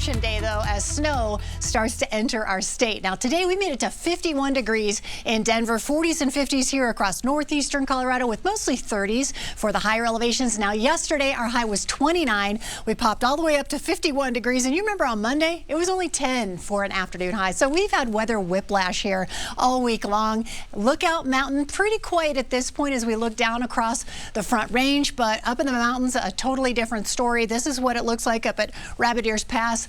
Election Day, though, as snow starts to enter our state. Now, today we made it to 51 degrees in Denver, 40s and 50s here across northeastern Colorado with mostly 30s for the higher elevations. Now, yesterday our high was 29. We popped all the way up to 51 degrees. And you remember on Monday, it was only 10 for an afternoon high. So we've had weather whiplash here all week long. Lookout Mountain, pretty quiet at this point as we look down across the Front Range, but up in the mountains, a totally different story. This is what it looks like up at Rabbit Ears Pass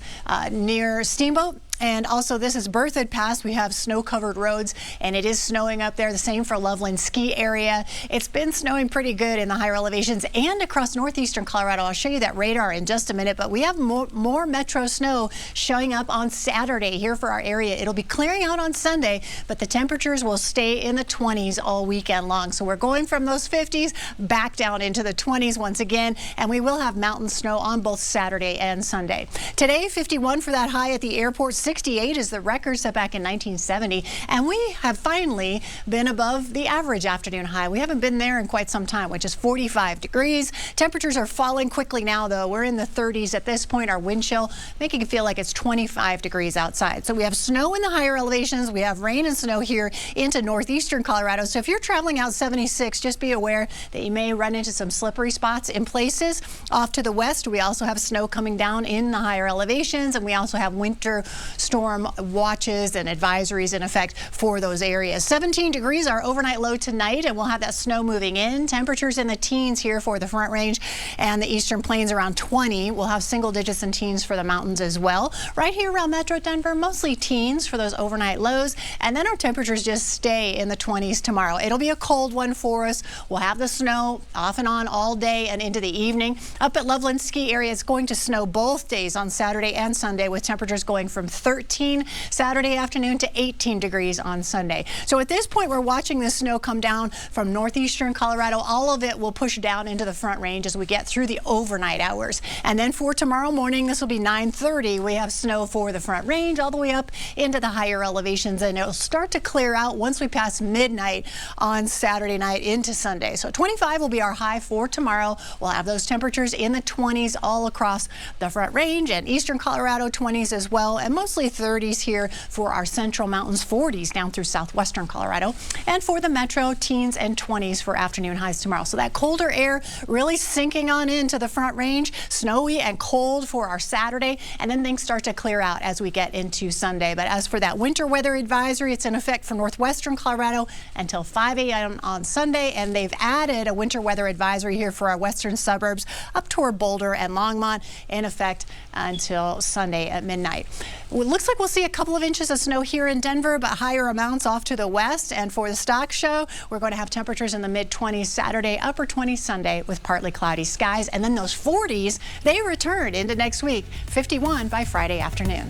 near Steamboat. And also, this is Berthoud Pass. We have snow-covered roads, and it is snowing up there. The same for Loveland Ski Area. It's been snowing pretty good in the higher elevations and across northeastern Colorado. I'll show you that radar in just a minute, but we have more metro snow showing up on Saturday here for our area. It'll be clearing out on Sunday, but the temperatures will stay in the 20s all weekend long. So we're going from those 50s back down into the 20s once again, and we will have mountain snow on both Saturday and Sunday. Today, 51 for that high at the airport. 68 is the record set back in 1970, and we have finally been above the average afternoon high. We haven't been there in quite some time, which is 45 degrees. Temperatures are falling quickly now, though. We're in the 30s at this point. Our wind chill making it feel like it's 25 degrees outside. So we have snow in the higher elevations. We have rain and snow here into northeastern Colorado. So if you're traveling out 76, just be aware that you may run into some slippery spots in places. Off to the west, we also have snow coming down in the higher elevations, and we also have winter storm watches and advisories in effect for those areas. 17 degrees our overnight low tonight, and we'll have that snow moving in. Temperatures in the teens here for the Front Range and the eastern plains around 20. We'll have single digits and teens for the mountains as well. Right here around Metro Denver, mostly teens for those overnight lows, and then our temperatures just stay in the 20s tomorrow. It'll be a cold one for us. We'll have the snow off and on all day and into the evening. Up at Loveland Ski Area, it's going to snow both days on Saturday and Sunday, with temperatures going from 13 Saturday afternoon to 18 degrees on Sunday. So at this point, we're watching the snow come down from northeastern Colorado. All of it will push down into the Front Range as we get through the overnight hours. And then for tomorrow morning, this will be 9:30. We have snow for the Front Range all the way up into the higher elevations, and it'll start to clear out once we pass midnight on Saturday night into Sunday. So 25 will be our high for tomorrow. We'll have those temperatures in the 20s all across the Front Range and eastern Colorado, 20s as well, and mostly 30s here for our central mountains, 40s down through southwestern Colorado. And for the metro, teens and 20s for afternoon highs tomorrow. So that colder air really sinking on into the Front Range, snowy and cold for our Saturday, and then things start to clear out as we get into Sunday. But as for that winter weather advisory, it's in effect for northwestern Colorado until 5 a.m. on Sunday, and they've added a winter weather advisory here for our western suburbs up toward Boulder and Longmont in effect until Sunday at midnight. It looks like we'll see a couple of inches of snow here in Denver, but higher amounts off to the west. And for the stock show, we're going to have temperatures in the mid-20s Saturday, upper 20s Sunday with partly cloudy skies. And then those 40s, they return into next week, 51 by Friday afternoon.